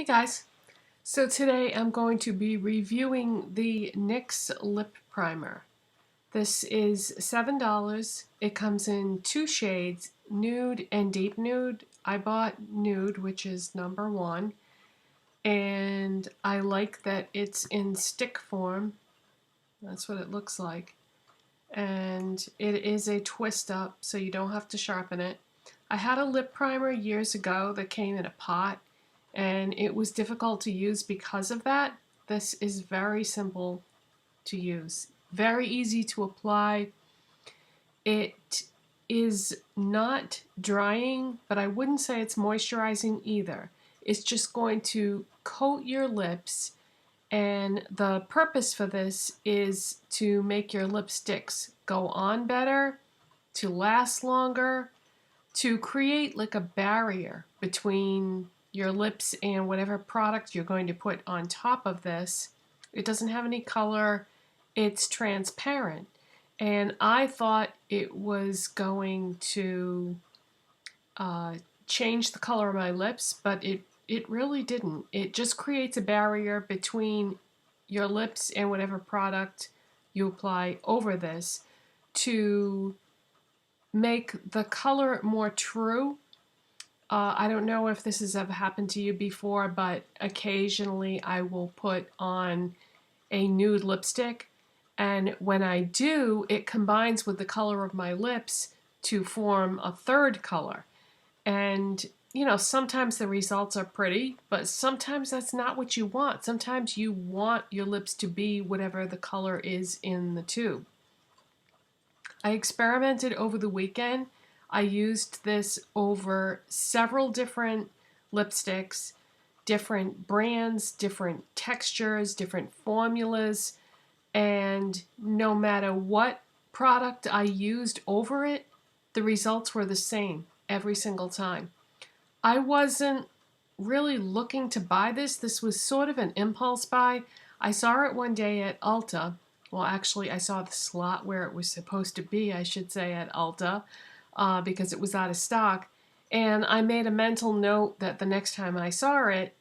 Hey guys, so today I'm going to be reviewing the NYX Lip Primer. This is $7. It comes in two shades, nude and deep nude. I bought nude, which is number one, and I like that it's in stick form. That's what it looks like. And it is a twist up, so you don't have to sharpen it. I had a lip primer years ago that came in a pot, and it was difficult to use because of that. This is very simple to use, very easy to apply. It is not drying, but I wouldn't say it's moisturizing either. It's just going to coat your lips, and the purpose for this is to make your lipsticks go on better, to last longer, to create like a barrier between your lips and whatever product you're going to put on top of this. It doesn't have any color, it's transparent. And I thought it was going to change the color of my lips, but it really didn't. It just creates a barrier between your lips and whatever product you apply over this to make the color more true. I don't know if this has ever happened to you before, but occasionally I will put on a nude lipstick, and when I do, it combines with the color of my lips to form a third color. And you know, sometimes the results are pretty, but sometimes that's not what you want. Sometimes you want your lips to be whatever the color is in the tube. I experimented over the weekend. I used this over several different lipsticks, different brands, different textures, different formulas, and no matter what product I used over it, the results were the same every single time. I wasn't really looking to buy this. This was sort of an impulse buy. I saw it one day at Ulta. Well, actually, I saw the slot where it was supposed to be, I should say, at Ulta, because it was out of stock. And I made a mental note that the next time I saw it,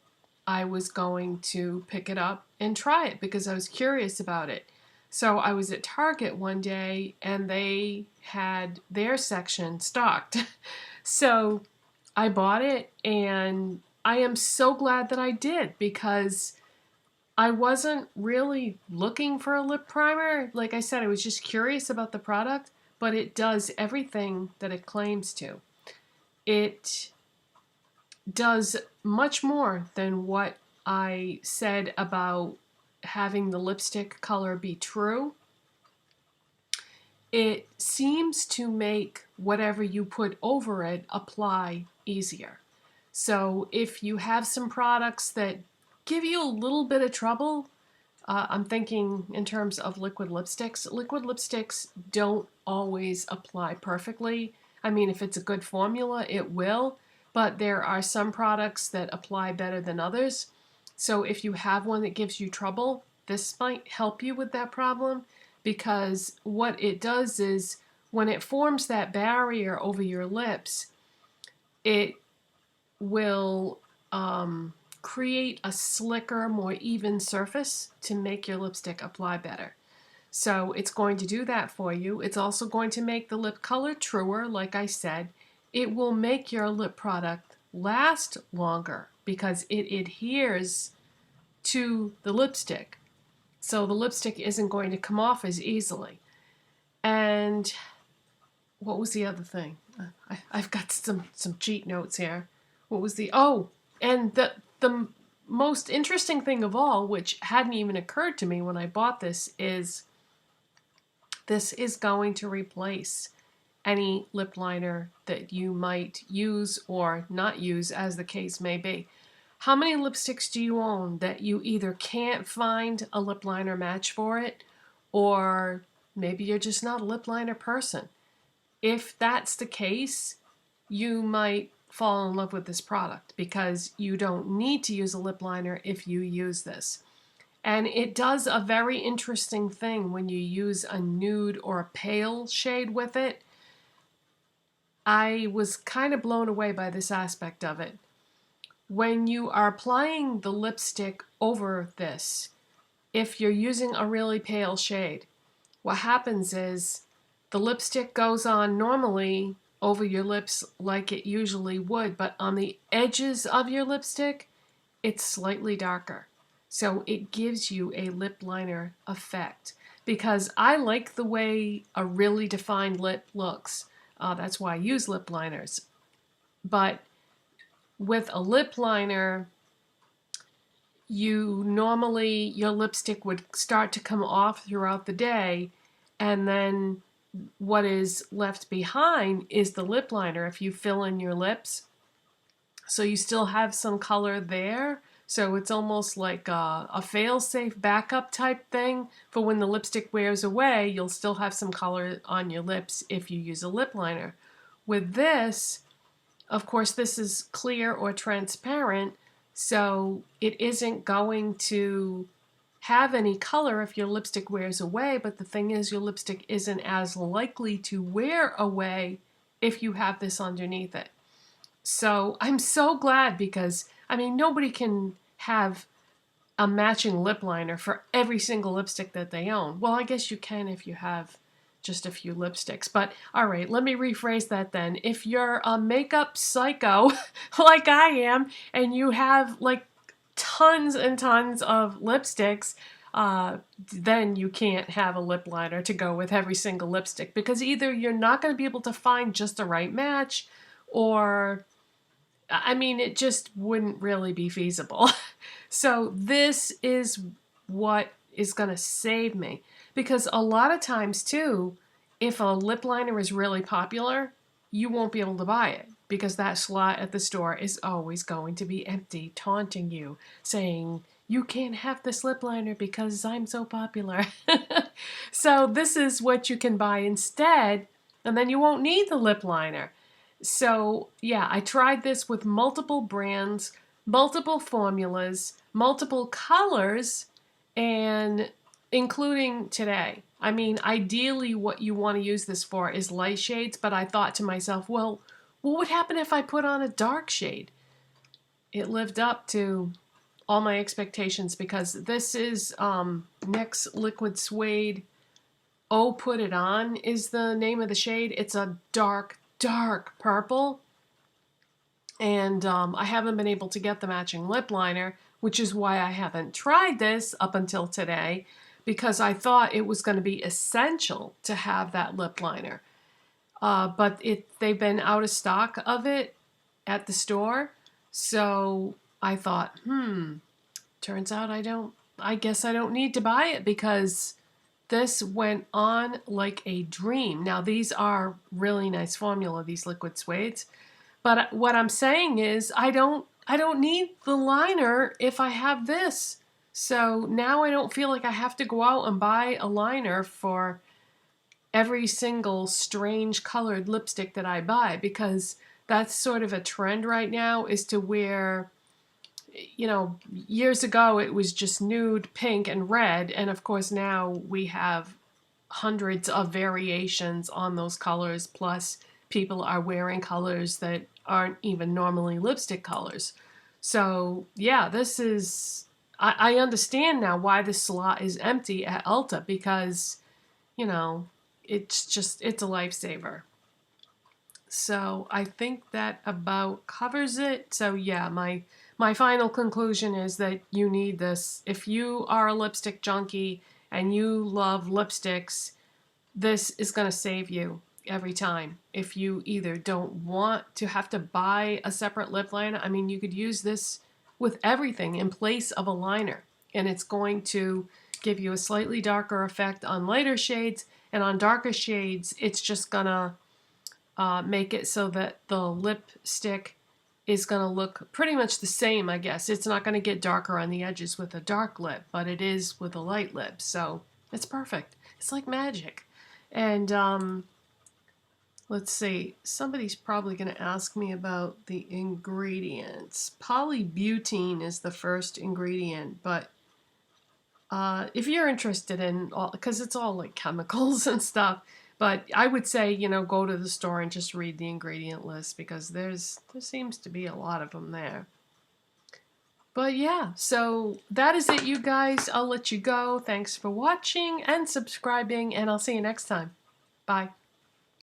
I was going to pick it up and try it because I was curious about it. So I was at Target one day and they had their section stocked. So I bought it, and I am so glad that I did because I wasn't really looking for a lip primer. Like I said, I was just curious about the product, but it does everything that it claims to. It does much more than what I said about having the lipstick color be true. It seems to make whatever you put over it apply easier. So if you have some products that give you a little bit of trouble, I'm thinking in terms of liquid lipsticks. Liquid lipsticks don't always apply perfectly. I mean, if it's a good formula, it will, but there are some products that apply better than others. So if you have one that gives you trouble, this might help you with that problem, because what it does is when it forms that barrier over your lips, it will create a slicker, more even surface to make your lipstick apply better. So it's going to do that for you. It's also going to make the lip color truer, like I said. It will make your lip product last longer because it adheres to the lipstick. So the lipstick isn't going to come off as easily. And what was the other thing? I've got some cheat notes here. What was the, oh, and the most interesting thing of all, which hadn't even occurred to me when I bought this, is this is going to replace any lip liner that you might use or not use, as the case may be. How many lipsticks do you own that you either can't find a lip liner match for it, or maybe you're just not a lip liner person? If that's the case, you might fall in love with this product because you don't need to use a lip liner if you use this. And it does a very interesting thing when you use a nude or a pale shade with it. I was kind of blown away by this aspect of it. when you are applying the lipstick over this, if you're using a really pale shade, what happens is the lipstick goes on normally over your lips like it usually would, but on the edges of your lipstick, it's slightly darker. So it gives you a lip liner effect. Because I like the way a really defined lip looks. That's why I use lip liners. But with a lip liner, your lipstick would start to come off throughout the day, and then what is left behind is the lip liner if you fill in your lips. So you still have some color there. So it's almost like a fail-safe backup type thing for when the lipstick wears away, you'll still have some color on your lips if you use a lip liner. With this, of course, this is clear or transparent, so it isn't going to have any color if your lipstick wears away, but the thing is your lipstick isn't as likely to wear away if you have this underneath it. So I'm so glad because, I mean, nobody can have a matching lip liner for every single lipstick that they own. Well, I guess you can if you have just a few lipsticks. But all right, let me rephrase that then. If you're a makeup psycho like I am, and you have like tons and tons of lipsticks, then you can't have a lip liner to go with every single lipstick, because either you're not going to be able to find just the right match, or I mean, it just wouldn't really be feasible. So this is what is going to save me. Because a lot of times too, if a lip liner is really popular, you won't be able to buy it because that slot at the store is always going to be empty, taunting you, saying, you can't have this lip liner because I'm so popular. So this is what you can buy instead, and then you won't need the lip liner. So yeah, I tried this with multiple brands, multiple formulas, multiple colors, and including today. I mean, ideally what you want to use this for is light shades, but I thought to myself, well, what would happen if I put on a dark shade? It lived up to all my expectations because this is Nyx Liquid Suede. Oh, Put It On is the name of the shade. It's a dark purple, and I haven't been able to get the matching lip liner, which is why I haven't tried this up until today, because I thought it was going to be essential to have that lip liner. But they've been out of stock of it at the store, so I thought, turns out I guess I don't need to buy it because this went on like a dream. Now, these are really nice formula, these liquid suedes. But what I'm saying is I don't need the liner if I have this. So now I don't feel like I have to go out and buy a liner for every single strange colored lipstick that I buy, because that's sort of a trend right now, is to wear, you know, years ago it was just nude, pink, and red, and of course now we have hundreds of variations on those colors, plus people are wearing colors that aren't even normally lipstick colors. So yeah, this is, I understand now why this slot is empty at Ulta, because, you know, it's a lifesaver. So I think that about covers it. So yeah, my final conclusion is that you need this. If you are a lipstick junkie and you love lipsticks, this is going to save you every time. If you either don't want to have to buy a separate lip liner, I mean, you could use this with everything in place of a liner, and it's going to give you a slightly darker effect on lighter shades, and on darker shades, it's just gonna make it so that the lipstick is going to look pretty much the same, I guess. It's not going to get darker on the edges with a dark lip, but it is with a light lip, so it's perfect. It's like magic. And let's see, somebody's probably going to ask me about the ingredients. Polybutene is the first ingredient, but if you're interested in all, because it's all like chemicals and stuff, but I would say, you know, go to the store and just read the ingredient list, because there seems to be a lot of them there. But yeah, so that is it, you guys. I'll let you go. Thanks for watching and subscribing, and I'll see you next time. Bye.